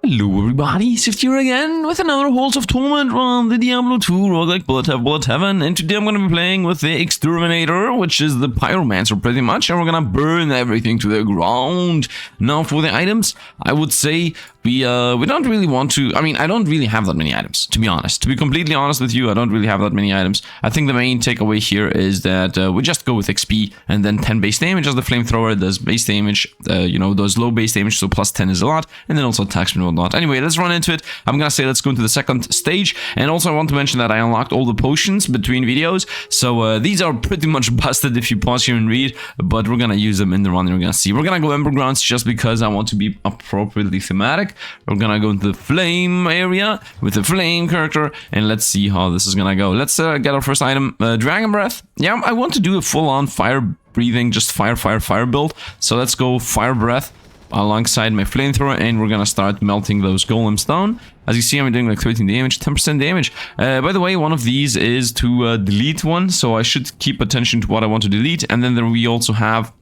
Hello everybody, Sifd here again with another Halls of Torment on the Diablo 2 roguelike bullet heaven, and today I'm going to be playing with the Exterminator, which is the pyromancer pretty much, and we're going to burn everything to the ground. Now for the items, I would say we don't really want to, I don't really have that many items, to be honest. To be completely honest with you, I don't really have that many items. I think the main takeaway here is that we just go with XP and then 10 base damage as the flamethrower does base damage, does low base damage, so plus 10 is a lot, and then also attacks and whatnot. Anyway, let's run into it. I'm gonna say let's go into the second stage, and also I want to mention that I unlocked all the potions between videos, so these are pretty much busted if you pause here and read, but we're gonna use them in the run and we're gonna see. We're gonna go Embergrounds just because I want to be appropriately thematic. We're gonna go into the flame area with the flame character, and let's see how this is gonna go. Let's get our first item, Dragon Breath. Yeah, I want to do a full-on fire breathing, just fire build, so let's go Fire Breath alongside my flamethrower, and we're gonna start melting those golems down. As you see, I'm doing like 13 damage, 10% damage. By the way, one of these is to delete one, so I should keep attention to what I want to delete. And then there we also have,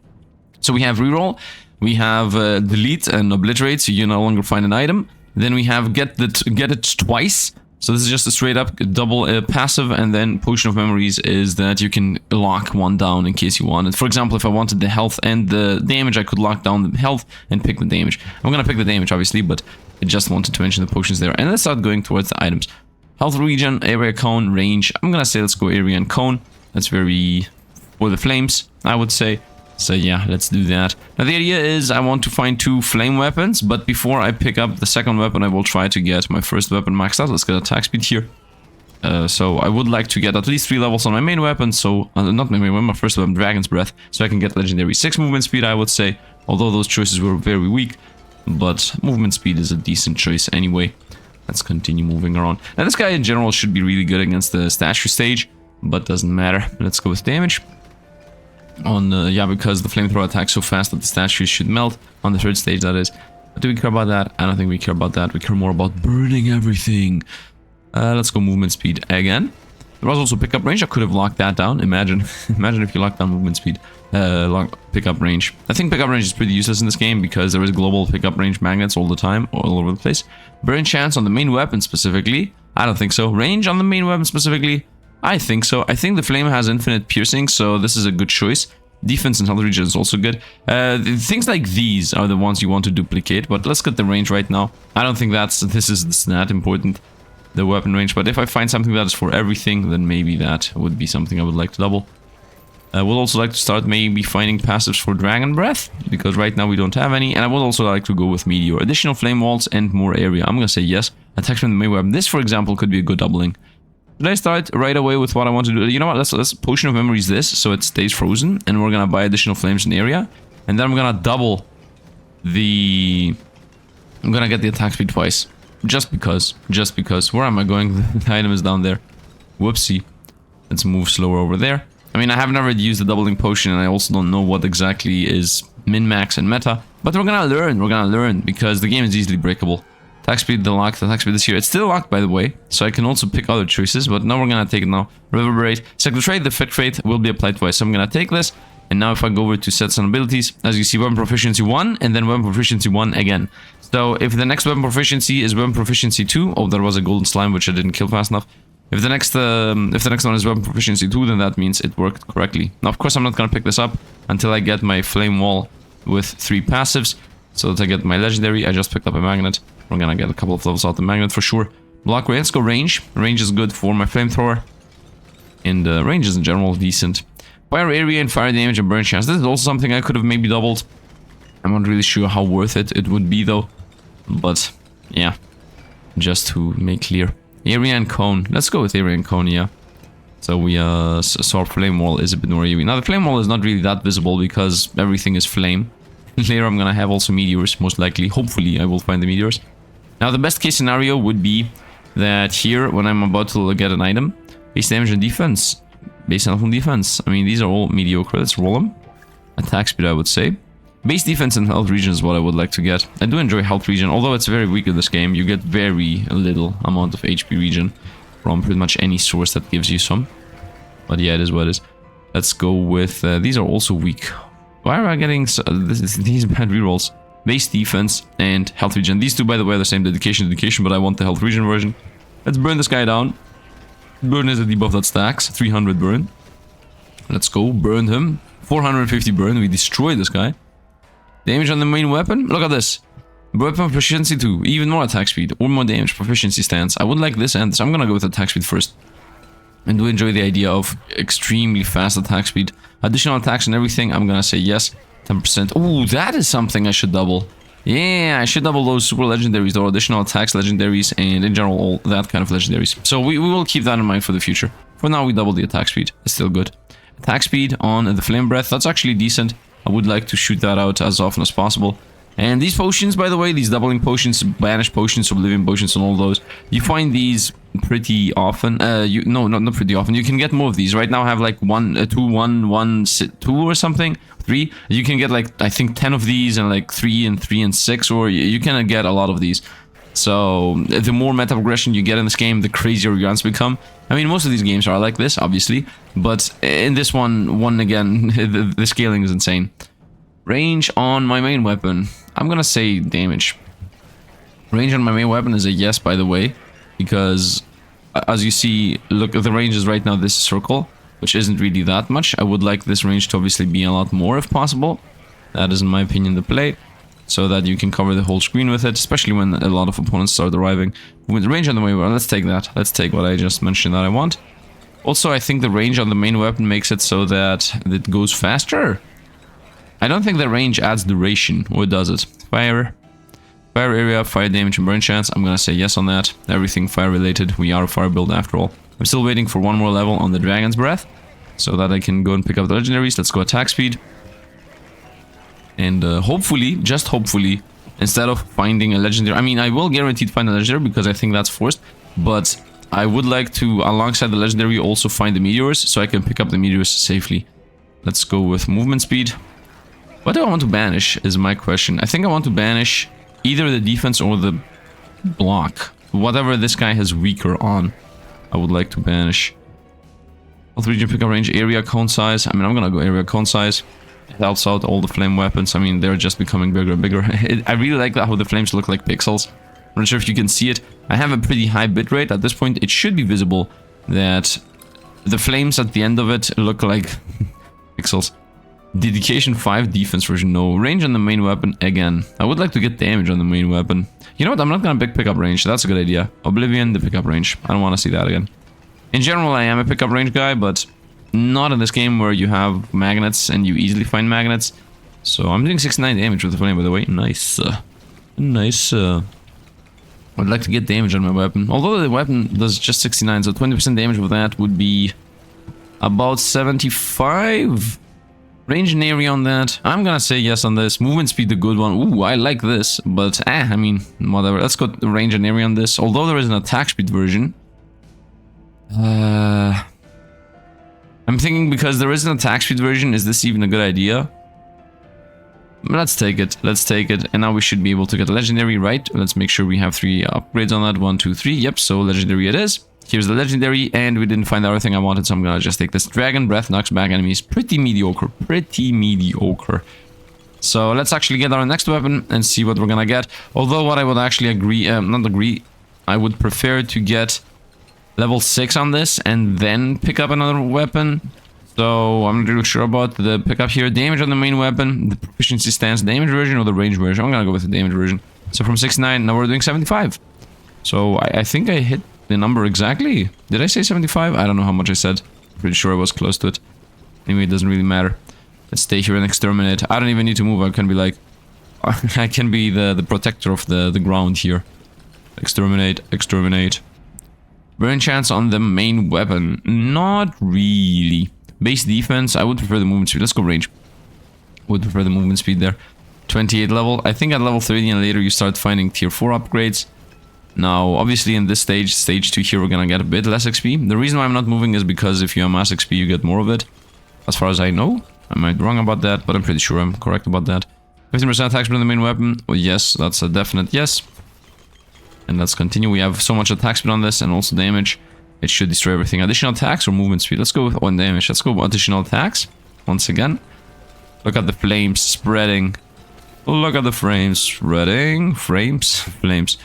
so we have reroll, we have delete and obliterate, so you no longer find an item. Then we have get it twice. So this is just a straight up double passive, and then Potion of Memories is that you can lock one down in case you want it. For example, if I wanted the health and the damage, I could lock down the health and pick the damage. I'm gonna pick the damage, obviously, but I just wanted to mention the potions there. And let's start going towards the items. Health region, area, cone, range. I'm gonna say let's go area and cone. That's very for the flames, I would say. So yeah, let's do that. Now the idea is I want to find 2 flame weapons, but before I pick up the second weapon, I will try to get my first weapon maxed out. Let's get attack speed here. So I would like to get at least 3 levels on my main weapon, so not my main weapon, my first weapon, Dragon's Breath, so I can get legendary 6 movement speed, I would say. Although those choices were very weak, but movement speed is a decent choice anyway. Let's continue moving around. Now this guy in general should be really good against the statue stage, but doesn't matter. Let's go with damage. Yeah, because the flamethrower attacks so fast that the statues should melt on the 3rd stage, that is. But do we care about that? I don't think we care about that. We care more about burning everything. Let's go movement speed again. There was also pickup range. I could have locked that down. Imagine if you locked down movement speed. Pickup range. I think pickup range is pretty useless in this game because there is global pickup range magnets all the time, all over the place. Burn chance on the main weapon specifically? I don't think so. Range on the main weapon specifically? I think so. I think the flame has infinite piercing, so this is a good choice. Defense and health region is also good. Things like these are the ones you want to duplicate, but let's get the range right now. I don't think this is that important, the weapon range, but if I find something that is for everything, then maybe that would be something I would like to double. I would also like to start maybe finding passives for Dragon Breath, because right now we don't have any, and I would also like to go with Meteor. Additional flame walls and more area. I'm gonna say yes. Attacks from the main weapon. This, for example, could be a good doubling. Should I start right away with what I want to do? You know what, let's Potion of Memories this, so it stays frozen, and we're gonna buy additional flames in area, and then I'm gonna double the... I'm gonna get the attack speed twice. Just because. Where am I going? The item is down there. Whoopsie. Let's move slower over there. I have never used the doubling potion, and I also don't know what exactly is min-max and meta, but we're gonna learn, because the game is easily breakable. Attack speed, the lock, attack speed this here. It's still locked, by the way, so I can also pick other choices, but now we're gonna take it now. Reverberate. Second trait, the effect rate will be applied twice, so I'm gonna take this, and now if I go over to sets and abilities, as you see, weapon proficiency 1, and then weapon proficiency 1 again. So if the next weapon proficiency is weapon proficiency 2, oh, there was a golden slime, which I didn't kill fast enough. If the next one is weapon proficiency 2, then that means it worked correctly. Now, of course, I'm not gonna pick this up until I get my flame wall with 3 passives, so that I get my legendary. I just picked up a magnet. We're gonna get a couple of levels out the magnet for sure. Block range, let's go range. Range is good for my flamethrower. And range is in general decent. Fire area and fire damage and burn chance. This is also something I could have maybe doubled. I'm not really sure how worth it would be though. But yeah, just to make clear. Area and cone. Let's go with area and cone, yeah. So we so our flame wall is a bit more area. Now the flame wall is not really that visible because everything is flame. Later I'm gonna have also meteors, most likely. Hopefully I will find the meteors. Now the best case scenario would be that here, when I'm about to get an item, base damage and defense, base health and defense. These are all mediocre. Let's roll them. Attack speed, I would say. Base defense and health region is what I would like to get. I do enjoy health region, although it's very weak in this game. You get very little amount of HP region from pretty much any source that gives you some. But yeah, it is what it is. Let's go with... these are also weak. Why am I getting these bad rerolls? base defense, and health regen. These two, by the way, are the same, dedication, but I want the health regen version. Let's burn this guy down. Burn is a debuff that stacks. 300 burn. Let's go. Burn him. 450 burn. We destroy this guy. Damage on the main weapon. Look at this. Weapon proficiency 2. Even more attack speed. Or more damage. Proficiency stance. I would like this and so I'm gonna go with attack speed first. And do enjoy the idea of extremely fast attack speed. Additional attacks and everything. I'm gonna say yes. 10%. Ooh, that is something I should double. Yeah, I should double those super legendaries, or additional attacks, legendaries, and in general, all that kind of legendaries. So we will keep that in mind for the future. For now, we double the attack speed. It's still good. Attack speed on the flame breath. That's actually decent. I would like to shoot that out as often as possible. And these potions, by the way, these doubling potions, banish potions, oblivion potions, and all those, you find these pretty often. No, not pretty often. You can get more of these. Right now, I have like 1, 2, 1, 1, 2 or something. 3. You can get like, I think 10 of these and like 3 and 3 and 6, or you can get a lot of these. So the more meta progression you get in this game, the crazier your guns become. I mean, most of these games are like this, obviously, but in this one again, the scaling is insane. Range on my main weapon. I'm gonna say damage. Range on my main weapon is a yes, by the way, because as you see, look, the range is right now this circle, which isn't really that much. I would like this range to obviously be a lot more if possible. That is, in my opinion, the play, so that you can cover the whole screen with it, especially when a lot of opponents start arriving. With the range on the main weapon, let's take that. Let's take what I just mentioned that I want. Also, I think the range on the main weapon makes it so that it goes faster. I don't think the range adds duration, or does it? Fire area, fire damage, and burn chance. I'm gonna say yes on that. Everything fire related. We are a fire build after all. I'm still waiting for one more level on the Dragon's Breath, so that I can go and pick up the legendaries. Let's go attack speed. And hopefully, just hopefully, instead of finding a legendary... I mean, I will guaranteed find a legendary because I think that's forced, but I would like to, alongside the legendary, also find the meteors, so I can pick up the meteors safely. Let's go with movement speed. What do I want to banish is my question. I think I want to banish either the defense or the block. Whatever this guy has weaker on, I would like to banish. Health region, pickup range, area, cone size. I mean, I'm gonna go area, cone size. It helps out all the flame weapons. I mean, they're just becoming bigger and bigger. I really like how the flames look like pixels. I'm not sure if you can see it. I have a pretty high bitrate. At this point, it should be visible that the flames at the end of it look like pixels. Dedication 5, defense version, no. Range on the main weapon, again. I would like to get damage on the main weapon. You know what, I'm not gonna pick pickup range, that's a good idea. Oblivion, the pickup range. I don't want to see that again. In general, I am a pickup range guy, but not in this game where you have magnets and you easily find magnets. So I'm doing 69 damage with the flame, by the way. Nice. Nice. I'd like to get damage on my weapon. Although the weapon does just 69, so 20% damage with that would be about 75. Range and area on that. I'm gonna say yes on this. Movement speed, the good one. Ooh, I like this, but I mean, whatever. Let's go range and area on this. Although there is an attack speed version. I'm thinking because there is an attack speed version, is this even a good idea? Let's take it. Let's take it. And now we should be able to get a legendary, right? Let's make sure we have 3 upgrades on that. 1, 2, 3. Yep, so legendary it is. Here's the legendary, and we didn't find everything I wanted, so I'm gonna just take this. Dragon Breath knocks back enemies. Pretty mediocre. Pretty mediocre. So let's actually get our next weapon and see what we're gonna get. Although what I would actually agree, not agree, I would prefer to get level 6 on this and then pick up another weapon. So I'm not really sure about the pickup here. Damage on the main weapon, the proficiency stance, damage version or the range version. I'm gonna go with the damage version. So from 69, now we're doing 75. So I think I hit the number exactly. Did I say 75? I don't know how much I said. Pretty sure I was close to it. Anyway, it doesn't really matter. Let's stay here and exterminate. I don't even need to move. I can be like... I can be the protector of the ground here. Exterminate, exterminate. Burn chance on the main weapon. Not really. Base defense, I would prefer the movement speed. Let's go range. Would prefer the movement speed there. 28 level. I think at level 30 and later you start finding tier 4 upgrades. Now, obviously in this stage, stage 2 here, we're gonna get a bit less XP. The reason why I'm not moving is because if you amass XP, you get more of it. As far as I know. I might be wrong about that, but I'm pretty sure I'm correct about that. 15% attack speed on the main weapon. Well, yes, that's a definite yes. And let's continue. We have so much attack speed on this and also damage. It should destroy everything. Additional attacks or movement speed? Let's go with 1 damage. Let's go with additional attacks. Once again. Look at the flames spreading. Look at the frames spreading. Flames.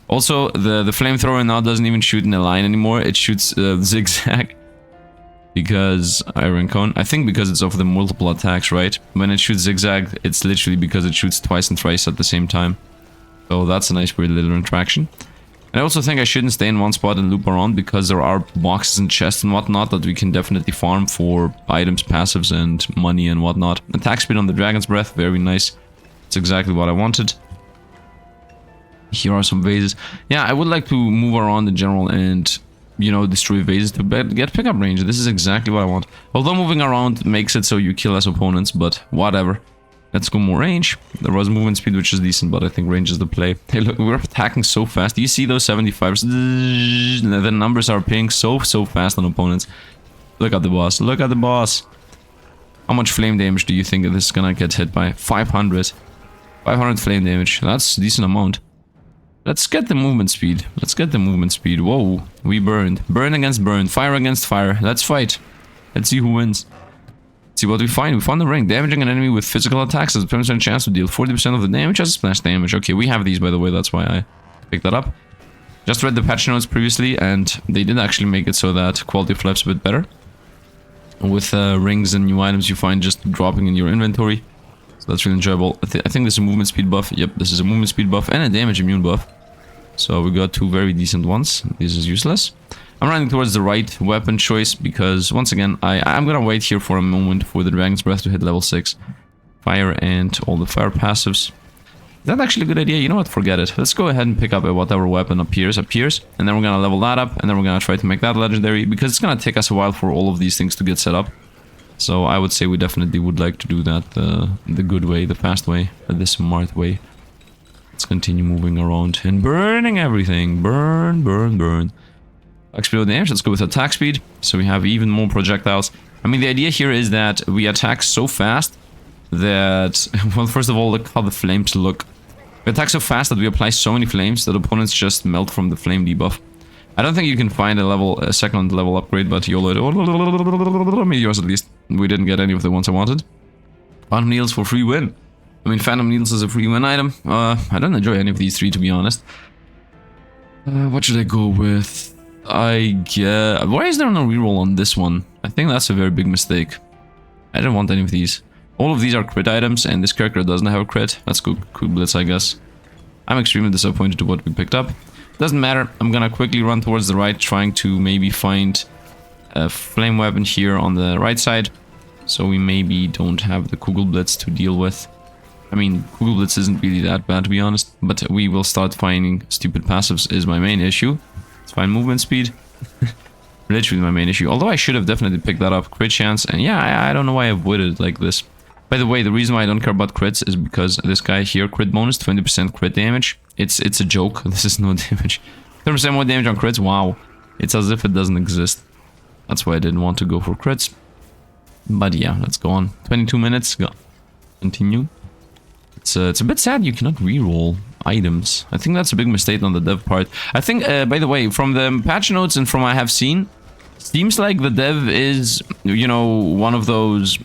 Also, the flamethrower now doesn't even shoot in a line anymore. It shoots zigzag. Because iron cone. I think because it's of the multiple attacks, right? When it shoots zigzag, it's literally because it shoots twice and thrice at the same time. So that's a nice weird little interaction. And I also think I shouldn't stay in one spot and loop around because there are boxes and chests and whatnot that we can definitely farm for items, passives, and money and whatnot. Attack speed on the Dragon's Breath, very nice. It's exactly what I wanted. Here are some vases. Yeah, I would like to move around in general and, you know, destroy vases to get pickup range. This is exactly what I want. Although moving around makes it so you kill less opponents, but whatever. Let's go more range. There was movement speed, which is decent, but I think range is the play. Hey, look, we're attacking so fast. Do you see those 75s? The numbers are pinging so fast on opponents. Look at the boss. Look at the boss. How much flame damage do you think that this is gonna get hit by? 500. 500 flame damage. That's a decent amount. Let's get the movement speed. Let's get the movement speed. Whoa, we burned. Burn against burn. Fire against fire. Let's fight. Let's see who wins. See what we find. We found the ring. Damaging an enemy with physical attacks has a 10% chance to deal 40% of the damage as splash damage. Okay, we have these, by the way. That's why I picked that up. Just read the patch notes previously, and they did actually make it so that quality of life's a bit better. With rings and new items you find just dropping in your inventory. So that's really enjoyable. I think this is a movement speed buff. Yep, this is a movement speed buff and a damage immune buff. So we got two very decent ones. This is useless. I'm running towards the right weapon choice because, once again, I'm gonna wait here for a moment for the Dragon's Breath to hit level 6. Fire and all the fire passives. Is that actually a good idea? You know what? Forget it. Let's go ahead and pick up whatever weapon appears, and then we're gonna level that up, and then we're gonna try to make that legendary, because it's gonna take us a while for all of these things to get set up. So I would say we definitely would like to do that the good way, the fast way, the smart way. Let's continue moving around and burning everything. Burn, burn, burn. Explode damage. Let's go with attack speed, so we have even more projectiles. I mean, the idea here is that we attack so fast that, well, first of all, look how the flames look. We attack so fast that we apply so many flames that opponents just melt from the flame debuff. I don't think you can find a second level upgrade, but YOLO it. Meteors at least. We didn't get any of the ones I wanted. Phantom Needles for free win. I mean, Phantom Needles is a free win item. I don't enjoy any of these three, to be honest. What should I go with? I guess... Why is there no reroll on this one? I think that's a very big mistake. I don't want any of these. All of these are crit items, and this character doesn't have a crit. Let's go Quick Blitz, I guess. I'm extremely disappointed to what we picked up. Doesn't matter. I'm gonna quickly run towards the right, trying to maybe find a flame weapon here on the right side. So we maybe don't have the Kugel Blitz to deal with. I mean, Kugel Blitz isn't really that bad, to be honest. But we will start finding stupid passives is my main issue. Let's find movement speed. Literally my main issue. Although I should have definitely picked that up. Crit chance. And yeah, I don't know why I avoided it like this. By the way, the reason why I don't care about crits is because this guy here, crit bonus, 20% crit damage. It's a joke. This is no damage. 10% more damage on crits. Wow. It's as if it doesn't exist. That's why I didn't want to go for crits. But yeah, let's go on. 22 minutes. Go. Continue. It's a bit sad you cannot reroll items. I think that's a big mistake on the dev part. I think, by the way, from the patch notes and from what I have seen, seems like the dev is, you know, one of those.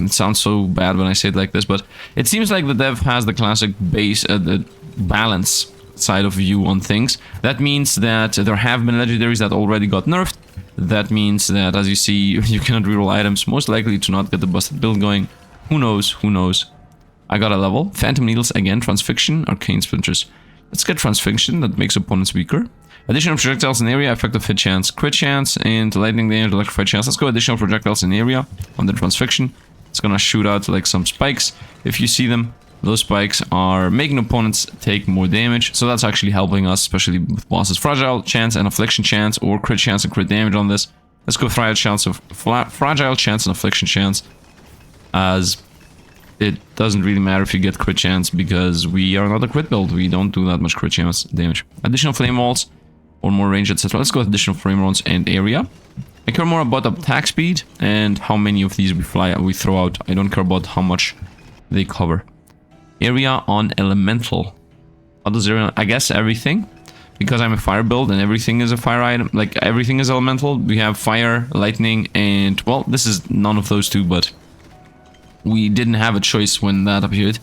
It sounds so bad when I say it like this, but it seems like the dev has the classic base, the balance side of view on things. That means that there have been legendaries that already got nerfed. That means that, as you see, you cannot reroll items, most likely to not get the busted build going. Who knows? Who knows? I got a level. Phantom Needles again, Transfixion, Arcane Splinters. Let's get Transfixion, that makes opponents weaker. Additional projectiles in area, effective hit chance, crit chance, and lightning damage, electrify chance. Let's go additional projectiles in area on the Transfixion. It's gonna shoot out like some spikes. If you see them, those spikes are making opponents take more damage. So that's actually helping us, especially with bosses. Fragile chance and affliction chance, or crit chance and crit damage on this. Let's go fragile chance and affliction chance, as it doesn't really matter if you get crit chance because we are not a crit build. We don't do that much crit chance damage. Additional flame walls or more range, etc. Let's go with additional flame rounds and area. I care more about attack speed and how many of these we throw out. I don't care about how much they cover. Area on elemental. What does area? I guess everything, because I'm a fire build and everything is a fire item. Like everything is elemental. We have fire, lightning, and well, this is none of those two, but we didn't have a choice when that appeared.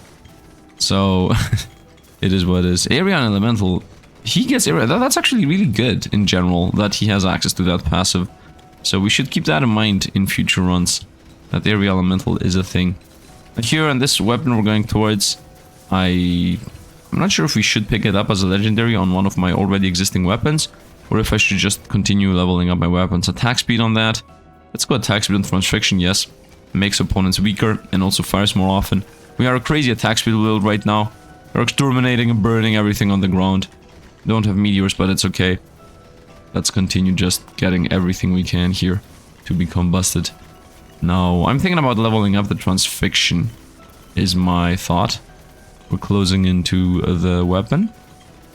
So, it is what it is. Area and Elemental, he gets area. That's actually really good in general, that he has access to that passive. So we should keep that in mind in future runs, that Area Elemental is a thing. But here on this weapon we're going towards, I'm not sure if we should pick it up as a legendary on one of my already existing weapons, or if I should just continue leveling up my weapons. Attack speed on that. Let's go attack speed on transfixion, yes. Makes opponents weaker and also fires more often. We are a crazy attack speed build right now. We're exterminating and burning everything on the ground. Don't have meteors, but it's okay. Let's continue just getting everything we can here to become busted. Now, I'm thinking about leveling up the transfixion, is my thought. We're closing into the weapon.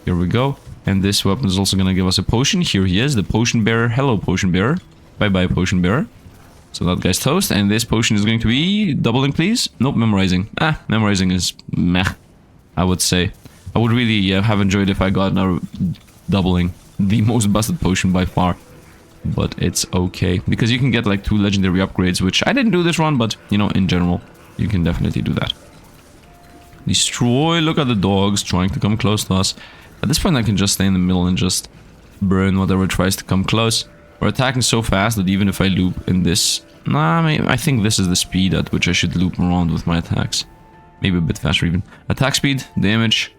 Here we go. And this weapon is also going to give us a potion. Here he is, the potion bearer. Hello, potion bearer. Bye-bye, potion bearer. So that guy's toast. And this potion is going to be doubling, please. Nope, memorizing. Memorizing is meh, I would say. I would really have enjoyed if I got a doubling. The most busted potion by far. But it's okay. Because you can get like 2 legendary upgrades, which I didn't do this run, but, you know, in general, you can definitely do that. Destroy. Look at the dogs trying to come close to us. At this point, I can just stay in the middle and just burn whatever tries to come close. We're attacking so fast that even if I loop in this... Nah, I think this is the speed at which I should loop around with my attacks. Maybe a bit faster even. Attack speed, damage.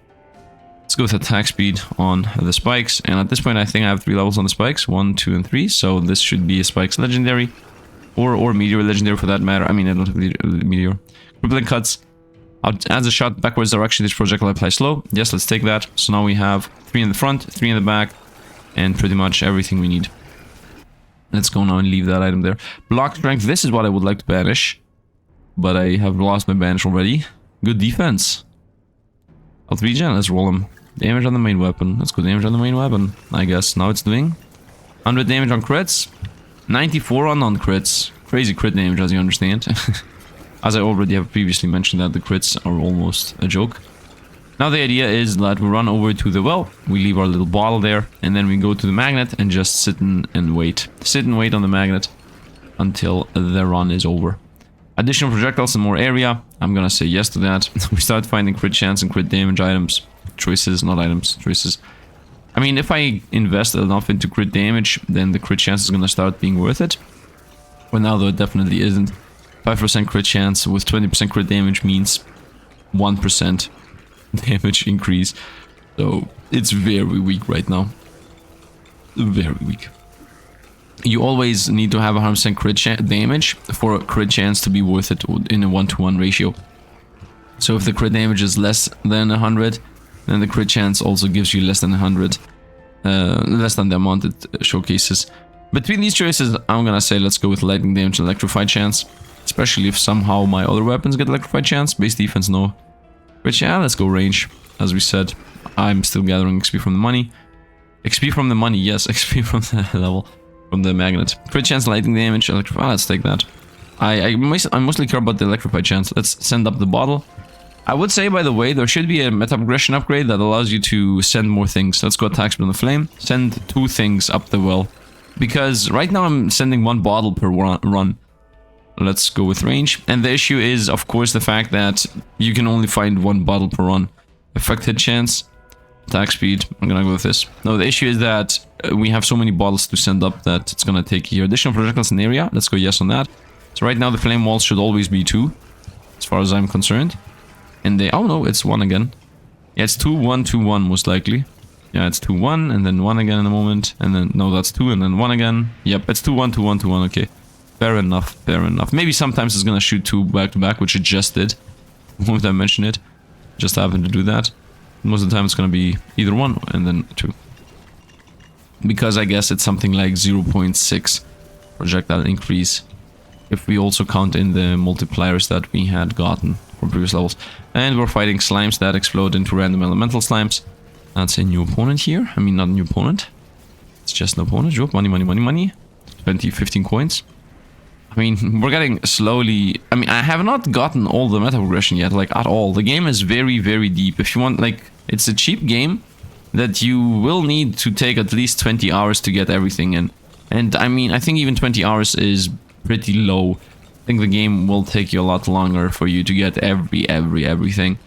Let's go with attack speed on the spikes. And at this point, I think I have 3 levels on the spikes. 1, 2, and 3. So this should be a spikes legendary. Or meteor legendary for that matter. I mean, I don't have meteor. Crippling cuts. Adds a shot backwards direction. This projectile applies slow. Yes, let's take that. So now we have 3 in the front, 3 in the back. And pretty much everything we need. Let's go now and leave that item there. Block strength. This is what I would like to banish. But I have lost my banish already. Good defense. Health regen. Let's roll him. Damage on the main weapon. Let's go damage on the main weapon, I guess. Now it's doing 100 damage on crits. 94 on non-crits. Crazy crit damage, as you understand. As I already have previously mentioned that the crits are almost a joke. Now the idea is that we run over to the well, we leave our little bottle there, and then we go to the magnet and just sit and wait. Sit and wait on the magnet until the run is over. Additional projectiles and more area. I'm gonna say yes to that. We start finding crit chance and crit damage items. Choices, not items, choices. I mean, if I invest enough into crit damage, then the crit chance is gonna start being worth it. But now though, it definitely isn't. 5% crit chance with 20% crit damage means 1% damage increase. So it's very weak right now. Very weak. You always need to have 100% crit damage for a crit chance to be worth it in a 1-to-1 ratio. So if the crit damage is less than 100, then the crit chance also gives you less than 100. Less than the amount it showcases. Between these choices, I'm gonna say let's go with lightning damage and electrified chance. Especially if somehow my other weapons get electrified chance. Base defense, no. But yeah, let's go range. As we said, I'm still gathering XP from the money. XP from the money, yes, XP from the level. From the magnet. Crit chance, lightning damage, electrified. Let's take that. I mostly care about the electrified chance. Let's send up the bottle. I would say, by the way, there should be a meta progression upgrade that allows you to send more things. Let's go attack speed on the flame. Send 2 things up the well. Because right now I'm sending 1 bottle per run. Let's go with range. And the issue is, of course, the fact that you can only find 1 bottle per run. Effect hit chance. Attack speed. I'm gonna go with this. No, the issue is that we have so many bottles to send up that it's gonna take here. Additional projectiles in area. Let's go yes on that. So right now the flame walls should always be 2. As far as I'm concerned. And they... Oh no, it's 1 again. Yeah, it's 2, 1, 2, 1 most likely. Yeah, it's 2, 1 and then 1 again in a moment. And then... No, that's 2 and then 1 again. Yep, it's 2, 1, 2, 1, 2, 1. Okay. Fair enough, fair enough. Maybe sometimes it's gonna shoot 2 back to back, which it just did. The moment I mention it. Just happened to do that. Most of the time it's gonna be either 1 and then 2. Because I guess it's something like 0.6 projectile increase. If we also count in the multipliers that we had gotten from previous levels. And we're fighting slimes that explode into random elemental slimes. That's a new opponent here. I mean, not a new opponent. It's just an opponent. Drop money, money, money, money. 20, 15 coins. I mean, we're getting slowly... I mean, I have not gotten all the meta progression yet, like, at all. The game is very, very deep. If you want, like... It's a cheap game that you will need to take at least 20 hours to get everything in. And, I mean, I think even 20 hours is pretty low. I think the game will take you a lot longer for you to get everything.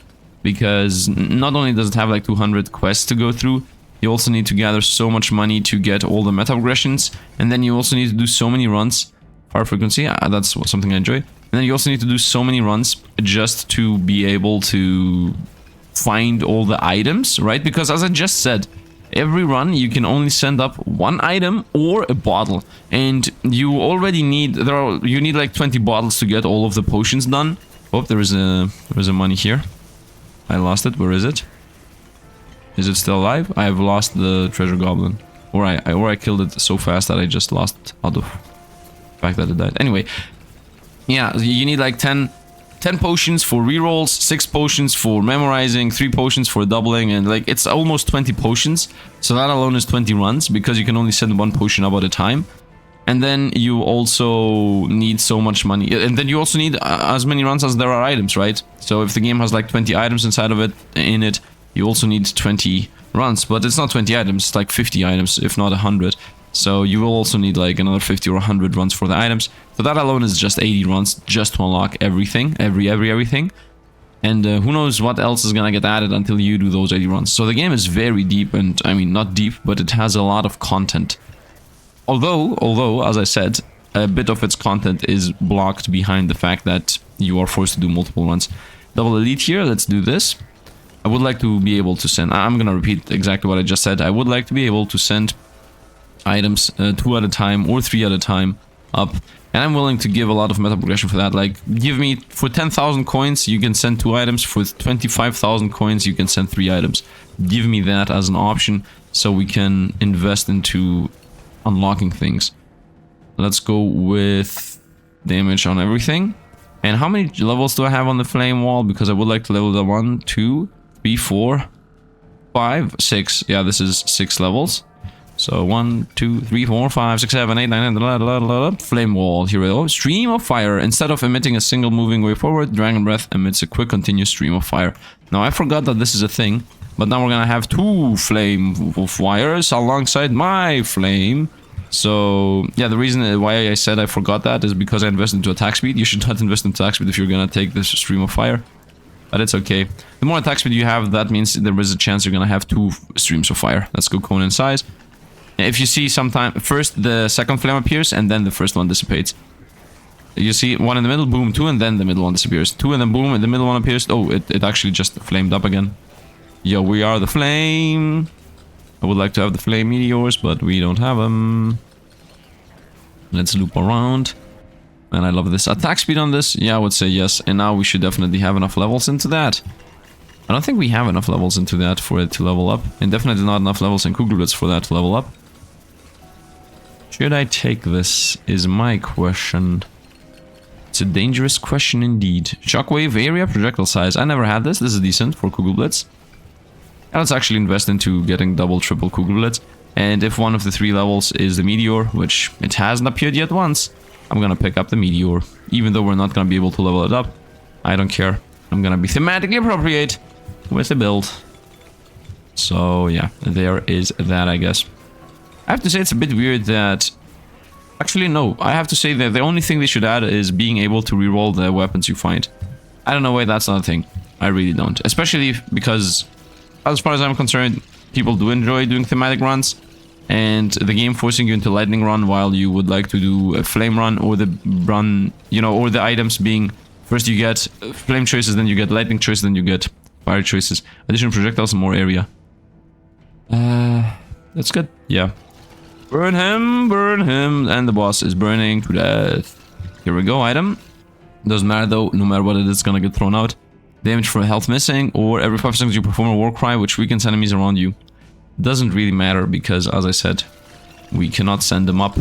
because not only does it have like 200 quests to go through, you also need to gather so much money to get all the meta progressions, and then you also need to do so many runs. Fire frequency, that's something I enjoy. And then you also need to do so many runs just to be able to find all the items, right? Because as I just said, every run you can only send up one item or a bottle, and you already need you need like 20 bottles to get all of the potions done. Oh, there is a money here. I lost it. Where is it? Is it still alive? I have lost the treasure goblin, or I killed it so fast that I just lost it out of the fact that it died. Anyway, yeah, you need like 10 potions for rerolls, 6 potions for memorizing, 3 potions for doubling, and like it's almost 20 potions. So that alone is 20 runs, because you can only send 1 potion up at a time. And then you also need so much money, and then you also need as many runs as there are items, right? So if the game has like 20 items inside of it, you also need 20 runs, but it's not 20 items, it's like 50 items, if not 100. So you will also need like another 50 or 100 runs for the items. So that alone is just 80 runs just to unlock everything, everything. And who knows what else is gonna get added until you do those 80 runs. So the game is very deep, and I mean not deep, but it has a lot of content. Although, as I said, a bit of its content is blocked behind the fact that you are forced to do multiple runs. Double elite here, let's do this. I would like to be able to send, I'm gonna repeat exactly what I just said. I would like to be able to send items 2 at a time or 3 at a time up, and I'm willing to give a lot of meta progression for that. Like, give me, for 10,000 coins you can send 2 items, for 25,000 coins you can send 3 items. Give me that as an option so we can invest into unlocking things. Let's go with damage on everything. And how many levels do I have on the flame wall? Because I would like to level the 1, 2, 3, 4, 5, 6. Yeah, this is 6 levels. So 1, 2, 3, 4, 5, 6, 7, 8, 9, 10, flame wall. Here we go. Stream of fire. Instead of emitting a single moving way forward, dragon breath emits a quick continuous stream of fire. Now I forgot that this is a thing, but now we're gonna have 2 flame of fires alongside my flame. So yeah, the reason why I said I forgot that is because I invested into attack speed. You should not invest in attack speed if you're gonna take this stream of fire, but it's okay. The more attack speed you have, that means there is a chance you're gonna have 2 streams of fire. Let's go cone in size. If you see sometime, first the second flame appears and then the first one dissipates. You see 1 in the middle, boom, 2, and then the middle one disappears. 2 and then boom, and the middle one appears. Oh, it actually just flamed up again. Yo, we are the flame. I would like to have the flame meteors, but we don't have them. Let's loop around. And I love this attack speed on this. Yeah, I would say yes. And now we should definitely have enough levels into that. I don't think we have enough levels into that for it to level up. And definitely not enough levels in Kugelblitz for that to level up. Should I take this is my question. It's a dangerous question indeed. Shockwave area, projectile size. I never had this. This is decent for Kugelblitz. And let's actually invest into getting double, triple Kugelblitz. And if one of the 3 levels is the meteor, which it hasn't appeared yet once, I'm gonna pick up the meteor. Even though we're not gonna be able to level it up, I don't care. I'm gonna be thematically appropriate with the build. So yeah, there is that, I guess. I have to say it's a bit weird that... Actually, no. I have to say that the only thing they should add is being able to reroll the weapons you find. I don't know why that's not a thing. I really don't. Especially because, as far as I'm concerned, people do enjoy doing thematic runs. And the game forcing you into lightning run while you would like to do a flame run, or the run, you know, or the items being... First you get flame choices, then you get lightning choices, then you get fire choices. Additional projectiles and more area. That's good. Yeah. Burn him, and the boss is burning to death. Here we go, item. Doesn't matter though, no matter what it is, it's gonna get thrown out. Damage for health missing, or every 5 seconds you perform a war cry which weakens enemies around you. Doesn't really matter because, as I said, we cannot send them up.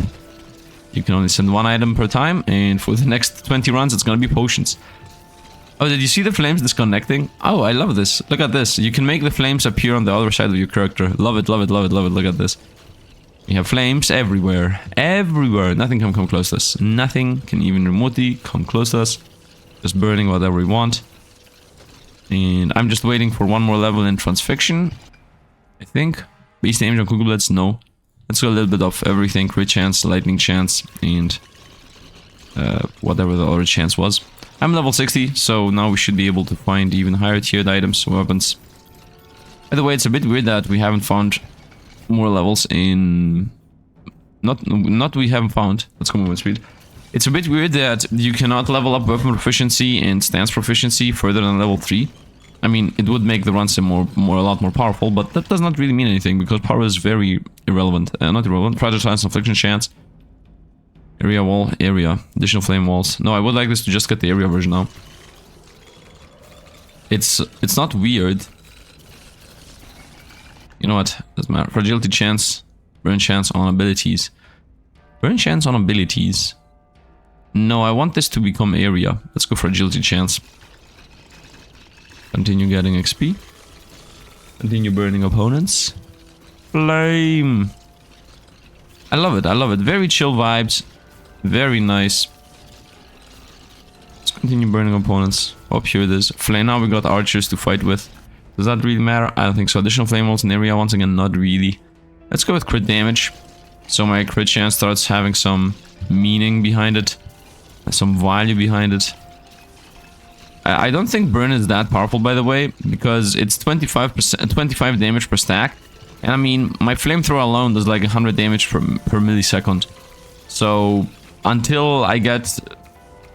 You can only send 1 item per time, and for the next 20 runs it's gonna be potions. Oh, did you see the flames disconnecting? Oh, I love this. Look at this. You can make the flames appear on the other side of your character. Love it, love it, love it, love it. Look at this. You have flames everywhere. Everywhere. Nothing can come close to us. Nothing can even remotely come close to us. Just burning whatever we want. And I'm just waiting for 1 more level in Transfixion. I think. Base damage on Kugelblitz, no. Let's go a little bit of everything. Crit chance, lightning chance, and whatever the other chance was. I'm level 60, so now we should be able to find even higher tiered items, weapons. By the way, it's a bit weird that we haven't found more levels in... Not we haven't found. Let's go movement speed. It's a bit weird that you cannot level up weapon proficiency and stance proficiency further than level 3. I mean, it would make the run sim a lot more powerful, but that does not really mean anything because power is very irrelevant. Not irrelevant. Fragile chance, affliction chance. Area wall, area. Additional flame walls. No, I would like this to just get the area version now. It's not weird. You know what? Doesn't matter. Fragility chance. Burn chance on abilities. Burn chance on abilities. No, I want this to become area. Let's go for agility chance. Continue getting XP. Continue burning opponents. Flame. I love it. I love it. Very chill vibes. Very nice. Let's continue burning opponents. Up here it is. Flame. Now we got archers to fight with. Does that really matter? I don't think so. Additional flame walls in area. Once again, not really. Let's go with crit damage. So my crit chance starts having some meaning behind it. Some value behind it. I don't think burn is that powerful, by the way, because it's 25 damage per stack. And I mean, my flamethrower alone does like 100 damage per millisecond. So until I get,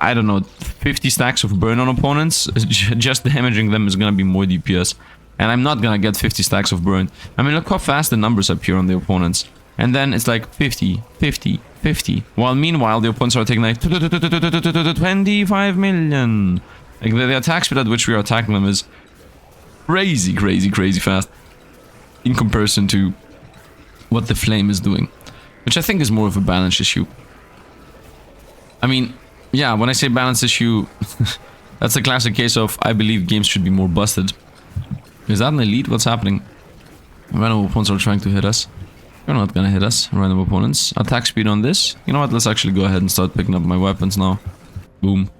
I don't know, 50 stacks of burn on opponents, just damaging them is gonna be more DPS. And I'm not gonna get 50 stacks of burn. I mean, look how fast the numbers appear on the opponents. And then it's like 50, 50, 50. While meanwhile, the opponents are taking like 25 million. Like the attack speed at which we are attacking them is crazy, crazy, crazy fast. In comparison to what the flame is doing. Which I think is more of a balance issue. I mean, yeah, when I say balance issue, that's a classic case of I believe games should be more busted. Is that an elite? What's happening? Random opponents are trying to hit us. They're not gonna hit us. Random opponents. Attack speed on this. You know what? Let's actually go ahead and start picking up my weapons now. Boom.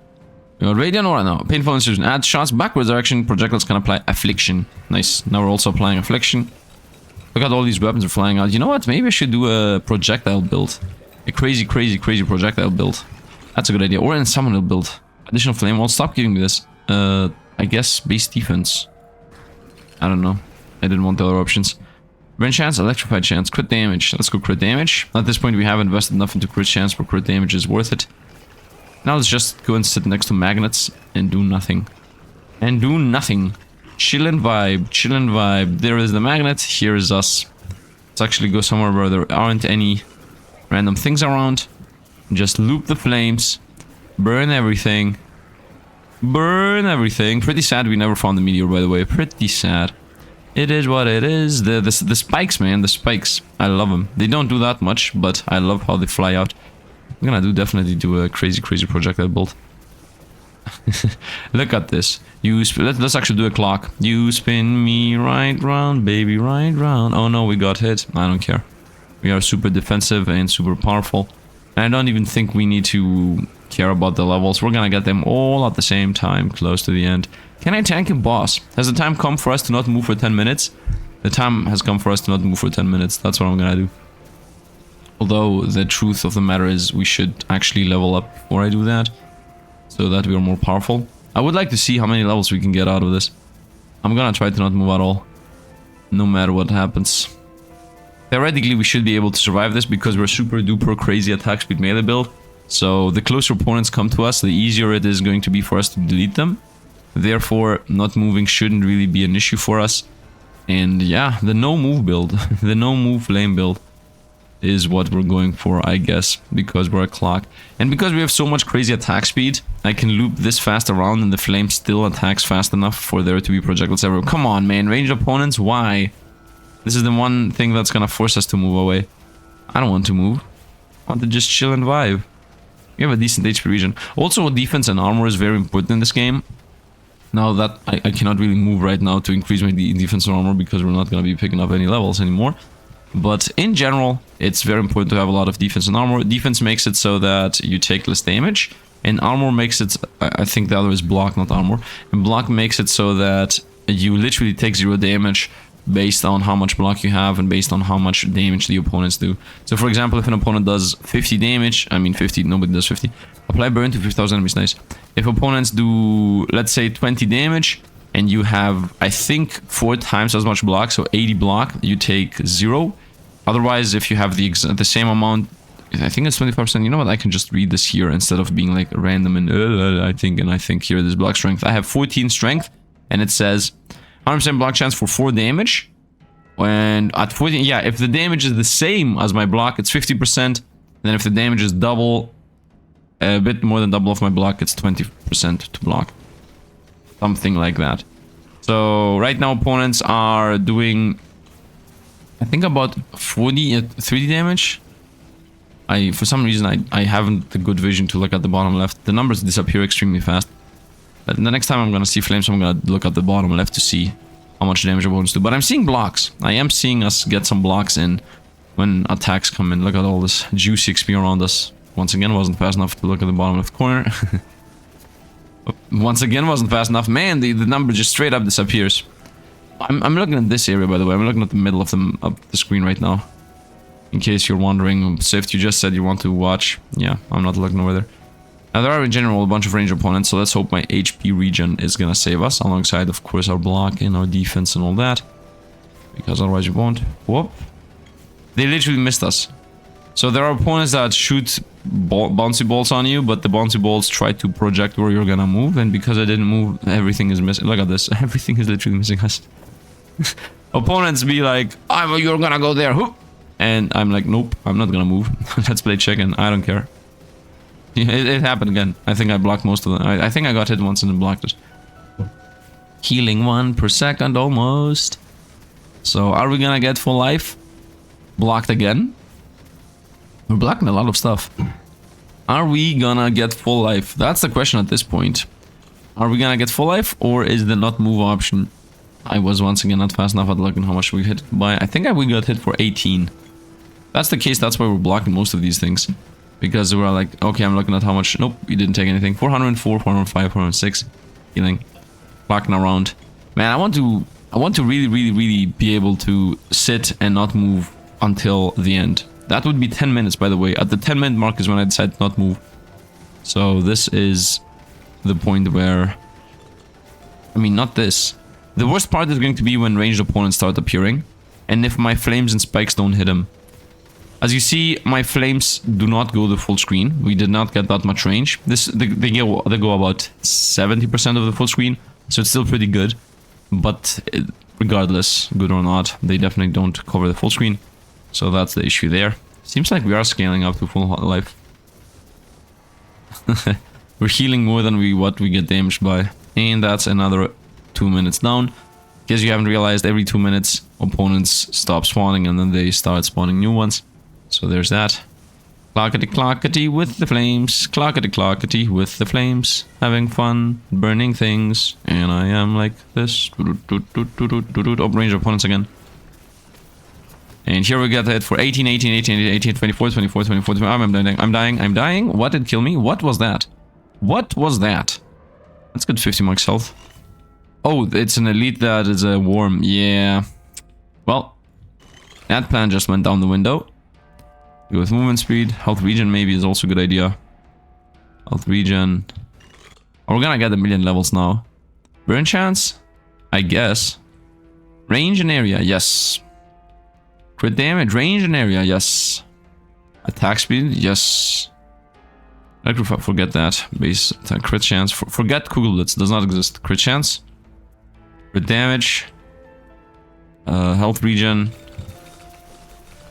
We got Radiant Aura now. Painful Incision. Add shots backwards direction. Projectiles can apply Affliction. Nice. Now we're also applying Affliction. Look at all these weapons are flying out. You know what? Maybe I should do a projectile build. A crazy, crazy, crazy projectile build. That's a good idea. Or a summoner build. Additional flame wall. Stop giving me this. I guess base defense. I don't know. I didn't want the other options. Burn chance, electrified chance, crit damage. Let's go crit damage. At this point we have invested enough into crit chance, but crit damage is worth it. Now let's just go and sit next to magnets and do nothing. And do nothing. Chill and vibe, chill and vibe. There is the magnet, here is us. Let's actually go somewhere where there aren't any random things around. Just loop the flames. Burn everything. Burn everything. Pretty sad we never found the meteor, by the way. Pretty sad. It is what it is. The spikes, man. The spikes. I love them. They don't do that much, but I love how they fly out. I'm gonna definitely do a crazy, crazy projectile build. Look at this. Let's actually do a clock. You spin me right round, baby, right round. Oh no, we got hit. I don't care. We are super defensive and super powerful. And I don't even think we need to care about the levels. We're gonna get them all at the same time, close to the end. Can I tank a boss? Has the time come for us to not move for 10 minutes? The time has come for us to not move for 10 minutes. That's what I'm gonna do. Although the truth of the matter is we should actually level up before I do that. So that we are more powerful. I would like to see how many levels we can get out of this. I'm gonna try to not move at all. No matter what happens. Theoretically we should be able to survive this because we're super duper crazy attack speed melee build. So the closer opponents come to us, the easier it is going to be for us to delete them. Therefore, not moving shouldn't really be an issue for us. And yeah, the no move build, the no move flame build is what we're going for, I guess, because we're a clock. And because we have so much crazy attack speed, I can loop this fast around and the flame still attacks fast enough for there to be projectiles everywhere. Come on, man, ranged opponents, why? This is the one thing that's gonna force us to move away. I don't want to move. I want to just chill and vibe. We have a decent HP region. Also, defense and armor is very important in this game. Now that I cannot really move right now to increase my defense and armor because we're not going to be picking up any levels anymore. But in general, it's very important to have a lot of defense and armor. Defense makes it so that you take less damage. And armor makes it... I think the other is block, not armor. And block makes it so that you literally take 0 damage based on how much block you have and based on how much damage the opponents do. So for example, if an opponent does 50 damage, I mean 50, nobody does 50. Apply burn to 50,000 enemies, nice. If opponents do, let's say, 20 damage, and you have, I think, 4 times as much block, so 80 block, you take 0. Otherwise, if you have the same amount, I think it's 25%. You know what? I can just read this here instead of being like random and I think here, this block strength. I have 14 strength, and it says 100% block chance for 4 damage. And at 14, yeah, if the damage is the same as my block, it's 50%. Then if the damage is double, a bit more than double of my block, it's 20% to block. Something like that. So right now opponents are doing, I think, about 40 3D damage. For some reason I haven't the good vision to look at the bottom left. The numbers disappear extremely fast. But the next time I'm gonna see flames, I'm gonna look at the bottom left to see how much damage opponents do. But I'm seeing blocks. I am seeing us get some blocks in when attacks come in. Look at all this juicy XP around us. Once again, wasn't fast enough to look at the bottom left corner. Once again, wasn't fast enough. Man, the number just straight up disappears. I'm looking at this area, by the way. I'm looking at the middle of the screen right now. In case you're wondering, Sifd, you just said you want to watch. Yeah, I'm not looking over there. Now, there are in general a bunch of ranged opponents, so let's hope my HP regen is gonna save us, alongside, of course, our block and our defense and all that. Because otherwise you won't. Whoop. They literally missed us. So there are opponents that shoot bouncy balls on you, but the bouncy balls try to project where you're gonna move, and because I didn't move, everything is missing. Look at this. Everything is literally missing us. Opponents be like, you're gonna go there. Whoop. And I'm like, nope, I'm not gonna move. Let's play chicken. I don't care. It happened again. I think I blocked most of them. I think I got hit once and then blocked it. Healing 1 per second almost. So are we gonna get full life? Blocked again? We're blocking a lot of stuff. Are we gonna get full life? That's the question at this point. Are we gonna get full life, or is the not move option? I was once again not fast enough at looking how much we hit by. I think we got hit for 18. That's the case, that's why we're blocking most of these things. Because we're like, okay, I'm looking at how much. Nope, you didn't take anything. 404, 405, 406. Healing. Blocking around. Man, I want to really be able to sit and not move until the end. That would be 10 minutes, by the way. At the 10-minute mark is when I decide to not move. So this is the point where... I mean, not this. The worst part is going to be when ranged opponents start appearing. And if my flames and spikes don't hit them. As you see, my flames do not go the full screen. We did not get that much range. They go about 70% of the full screen. So it's still pretty good. But regardless, good or not, they definitely don't cover the full screen. So that's the issue there. Seems like we are scaling up to full life. We're healing more than what we get damaged by. And that's another 2 minutes down. Because you haven't realized, every 2 minutes opponents stop spawning and then they start spawning new ones. So there's that. Clockety clockety with the flames. Clockety clockety with the flames. Having fun, burning things. And I am like this. Oh, range opponents again. And here we got hit for 18, 18, 18, 18, 24, 24, 24, 24. I'm dying. What did kill me? What was that? What was that? Let's get 50 max health. Oh, it's an elite that is a worm. Yeah. Well, that plan just went down the window. Go with movement speed. Health regen maybe is also a good idea. Health regen. Oh, we're gonna get 1,000,000 levels now. Burn chance? I guess. Range and area, yes. Crit damage, range and area, yes. Attack speed, yes. I could forget that. Base attack, crit chance. Forget Kugelblitz, does not exist. Crit chance. Crit damage. Health regen.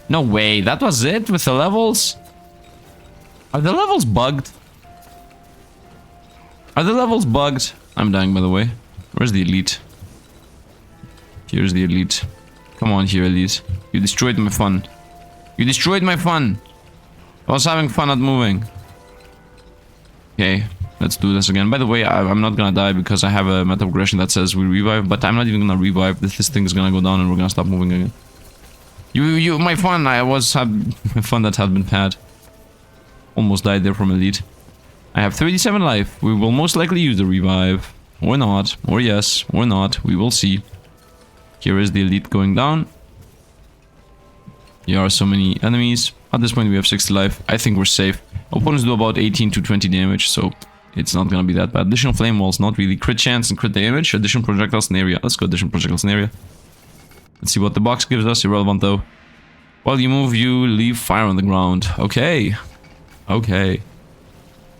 No way, that was it with the levels? Are the levels bugged? Are the levels bugged? I'm dying, by the way. Where's the elite? Here's the elite. Come on here, elite. You destroyed my fun. You destroyed my fun. I was having fun at moving. Okay, let's do this again. By the way, I'm not gonna die because I have a meta progression that says we revive, but I'm not even gonna revive. This thing is gonna go down and we're gonna stop moving again. My fun. My fun that had been had. Almost died there from elite. I have 37 life. We will most likely use the revive. Or not. Or yes. Or not. We will see. Here is the elite going down. Here are so many enemies. At this point we have 60 life. I think we're safe. Opponents do about 18 to 20 damage, so it's not gonna be that bad. Additional flame walls, not really. Crit chance and crit damage. Additional projectiles in area. Let's go additional projectiles in area. Let's see what the box gives us. Irrelevant though. While you move, you leave fire on the ground. Okay. Okay.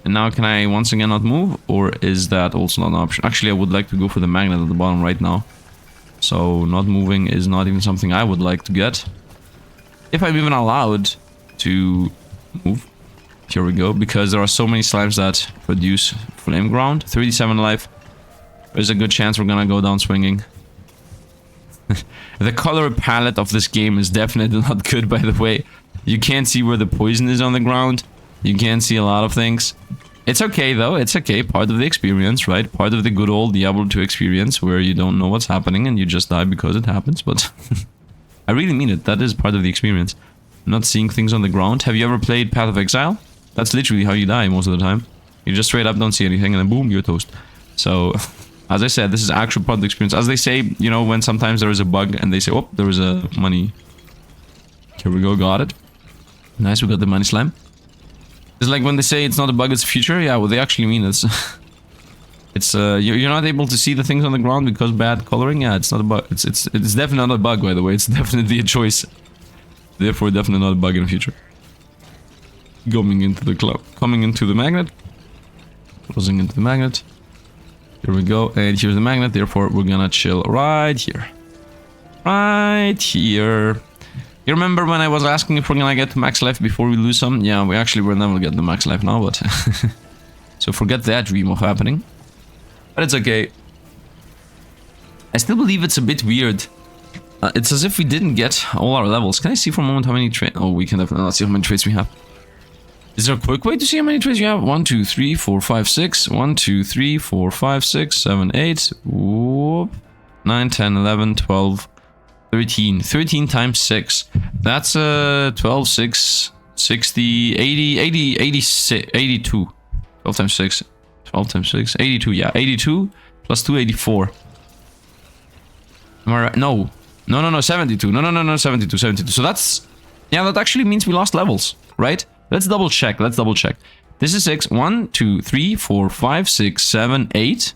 And now can I once again not move? Or is that also not an option? Actually, I would like to go for the magnet at the bottom right now. So not moving is not even something I would like to get. If I'm even allowed to move. Here we go. Because there are so many slimes that produce flame ground. 37 life. There's a good chance we're gonna go down swinging. The color palette of this game is definitely not good, by the way. You can't see where the poison is on the ground. You can't see a lot of things. It's okay though, it's okay. Part of the experience, right? Part of the good old Diablo 2 experience where you don't know what's happening and you just die because it happens, but... I really mean it, that is part of the experience. Not seeing things on the ground. Have you ever played Path of Exile? That's literally how you die most of the time. You just straight up don't see anything and then boom, you're toast. So... As I said, this is actual part of the experience. As they say, you know, when sometimes there is a bug and they say, oh, there is a money. Here we go, got it. Nice, we got the money slime. It's like when they say it's not a bug, it's a feature. Yeah, well, they actually mean it's... you're not able to see the things on the ground because bad coloring. Yeah, it's not a bug. It's definitely not a bug, by the way. It's definitely a choice. Therefore, definitely not a bug in the future. Going into the cloud. Coming into the magnet. Closing into the magnet. Here we go, and here's the magnet, therefore we're gonna chill right here. Right here. You remember when I was asking if we're gonna get to max life before we lose some? Yeah, we actually will never get to max life now, but... So forget that dream of happening. But it's okay. I still believe it's a bit weird. It's as if we didn't get all our levels. Can I see for a moment how many traits... Oh, we can definitely not see how many traits we have. Is there a quick way to see how many traits you have? 1, 2, 3, 4, 5, 6. 1, 2, 3, 4, 5, 6, 7, 8. Whoop. 9, 10, 11, 12, 13. 13 times 6. That's 12, 6, 60, 80, 80, 86, 82. 12 times 6. 12 times 6. 82, yeah. 82 plus 2, 84. Am I right? No. No, 72. No, 72, 72. So that's... Yeah, that actually means we lost levels, right? Let's double check. Let's double check. This is 6. 1, 2, 3, 4, 5, 6, 7, 8.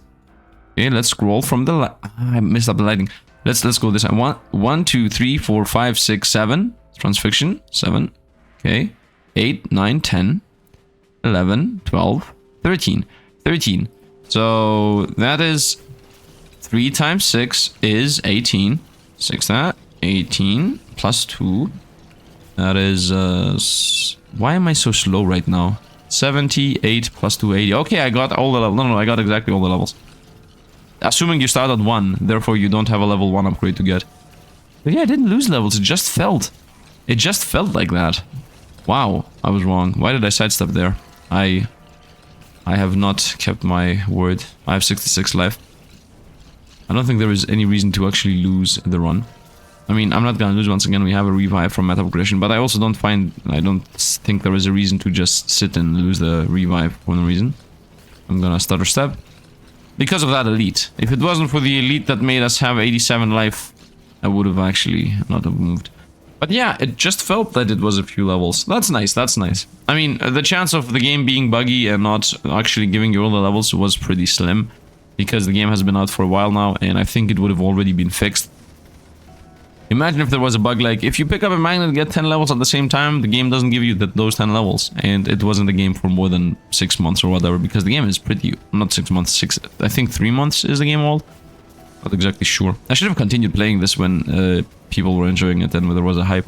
Okay, let's scroll from the... I messed up the lighting. Let's go this way. 1, 2, 3, 4, 5, 6, 7. Transfixion. 7. Okay. 8, 9, 10. 11, 12, 13. 13. So that is 3 times 6 is 18. 6 that. 18 plus 2. That is... Why am I so slow right now? 78 plus 280. Okay, I got all the levels. No, I got exactly all the levels. Assuming you start at 1, therefore you don't have a level 1 upgrade to get. But yeah, I didn't lose levels. It just felt. It just felt like that. Wow, I was wrong. Why did I sidestep there? I have not kept my word. I have 66 life. I don't think there is any reason to actually lose the run. I mean, I'm not gonna lose once again. We have a revive from meta progression, but I also don't think there is a reason to just sit and lose the revive for no reason. I'm gonna stutter step. Because of that elite. If it wasn't for the elite that made us have 87 life, I would have actually not have moved. But yeah, it just felt that it was a few levels. That's nice, that's nice. I mean, the chance of the game being buggy and not actually giving you all the levels was pretty slim. Because the game has been out for a while now, and I think it would have already been fixed. Imagine if there was a bug like, if you pick up a magnet and get 10 levels at the same time, the game doesn't give you those 10 levels. And it wasn't a game for more than 6 months or whatever, because the game is pretty... Not 6 months, I think 3 months is the game old. Not exactly sure. I should have continued playing this when people were enjoying it and there was a hype.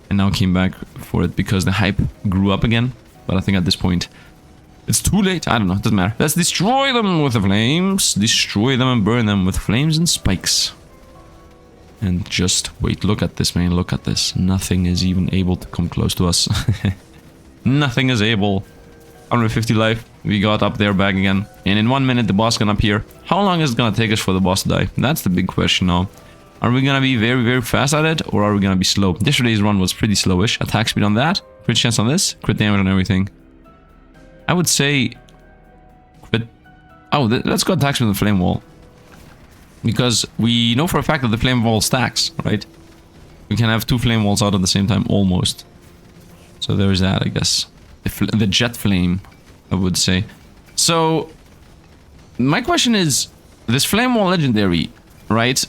And now came back for it because the hype grew up again. But I think at this point, it's too late. I don't know, it doesn't matter. Let's destroy them with the flames. Destroy them and burn them with flames and spikes. And just wait, look at this, man, look at this. Nothing is even able to come close to us. Nothing is able. 150 life, we got up there back again. And in 1 minute the boss gonna appear. How long is it gonna take us for the boss to die? That's the big question now. Are we gonna be very, very fast at it, or are we gonna be slow? Yesterday's run was pretty slowish. Attack speed on that, crit chance on this, crit damage on everything. I would say... Crit... Oh, let's go attack speed on the flame wall. Because we know for a fact that the flame wall stacks, right? We can have 2 flame walls out at the same time, almost. So there's that, I guess. The jet flame, I would say. So, my question is, this Flame Wall legendary, right?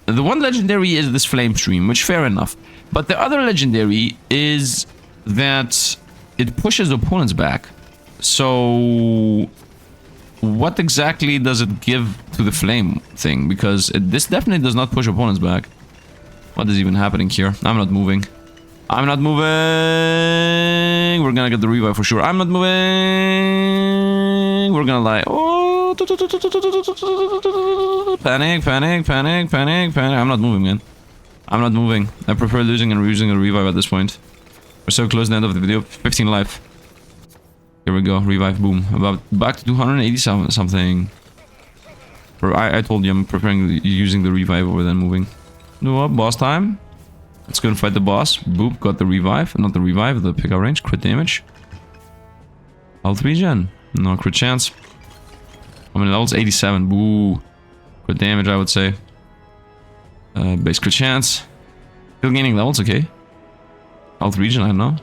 The one legendary is this Flame Stream, which fair enough. But the other legendary is that it pushes opponents back. So, what exactly does it give to the flame thing? Because this definitely does not push opponents back. What is even happening here? I'm not moving. I'm not moving. We're gonna get the revive for sure. I'm not moving. We're gonna lie. Oh, panic, panic, panic, panic, panic. I'm not moving, man. I'm not moving. I prefer losing and reusing a revive at this point. We're so close to the end of the video. 15 life. Here we go. Revive. Boom. About back to 287 something. I told you I'm preferring using the revive over than moving. No, boss time. Let's go and fight the boss. Boop. Got the revive. Not the revive. The pickup range. Crit damage. Health regen. No crit chance. How many levels? 87. Boo. Crit damage, I would say. Base crit chance. Still gaining levels. Okay. Health regen. I don't know.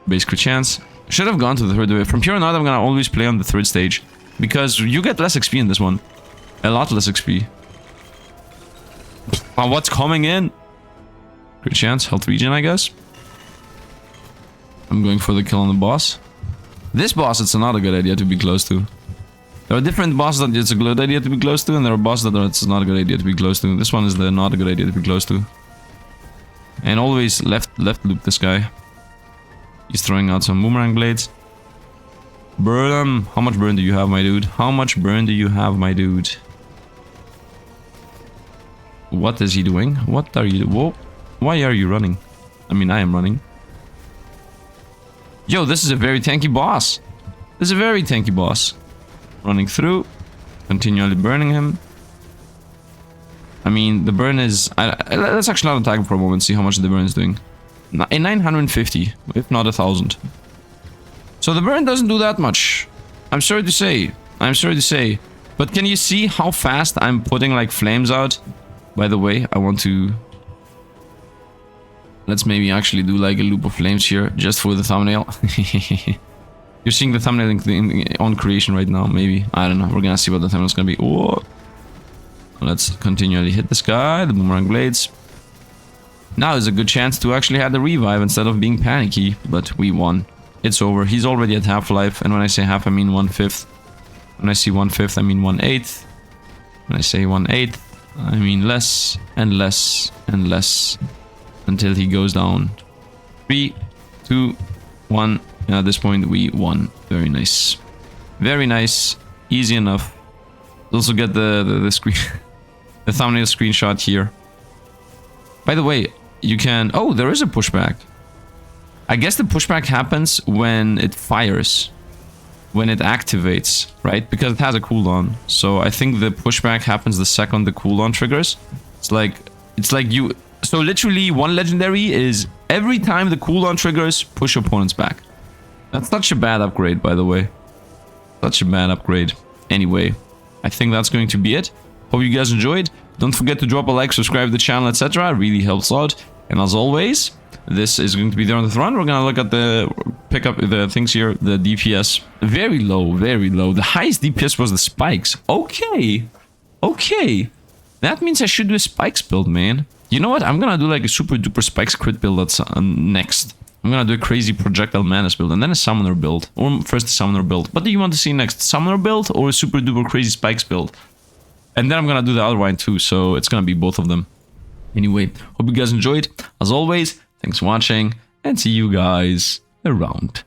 Base crit chance. Should have gone to the third wave. From here on out, I'm gonna always play on the third stage. Because you get less XP in this one. A lot less XP. What's coming in? Crit chance, health regen, I guess. I'm going for the kill on the boss. This boss, it's not a good idea to be close to. There are different bosses that it's a good idea to be close to, and there are bosses that it's not a good idea to be close to. This one is not a good idea to be close to. And always left loop this guy. He's throwing out some boomerang blades. Burn him. How much burn do you have, my dude? How much burn do you have, my dude? What is he doing? What are you... Whoa. Why are you running? I mean, I am running. Yo, this is a very tanky boss. This is a very tanky boss. Running through. Continually burning him. I mean, the burn is... let's actually not attack him for a moment, see how much the burn is doing. 950, if not 1,000. So the burn doesn't do that much. I'm sorry to say. I'm sorry to say. But can you see how fast I'm putting like flames out? By the way, I want to... Let's maybe actually do like a loop of flames here, just for the thumbnail. You're seeing the thumbnail on creation right now, maybe. I don't know. We're gonna see what the thumbnail's gonna be. Oh. Let's continually hit this guy, the boomerang blades. Now is a good chance to actually have the revive instead of being panicky, but we won. It's over. He's already at half-life, and when I say half, I mean 1/5. When I see 1/5, I mean 1/8. When I say 1/8, I mean less and less and less until he goes down. 3, 2, 1. And at this point, we won. Very nice. Very nice. Easy enough. Also get the screen, the thumbnail screenshot here. By the way, you can... Oh, there is a pushback. I guess the pushback happens when it fires. When it activates, right? Because it has a cooldown. So I think the pushback happens the second the cooldown triggers. It's like you... So literally one legendary is every time the cooldown triggers, push opponents back. That's such a bad upgrade, by the way. Such a bad upgrade. Anyway, I think that's going to be it. Hope you guys enjoyed. Don't forget to drop a like, subscribe to the channel, etc. It really helps out. And as always, this is going to be there on the throne. We're gonna look at the... Pick up the things here. The DPS. Very low, very low. The highest DPS was the spikes. Okay. Okay. That means I should do a spikes build, man. You know what? I'm gonna do like a super duper spikes crit build that's next. I'm gonna do a crazy projectile menace build and then a summoner build. Or first a summoner build. What do you want to see next? Summoner build or a super duper crazy spikes build? And then I'm gonna do the other one too, so it's gonna be both of them. Anyway, hope you guys enjoyed. As always, thanks for watching, and see you guys around.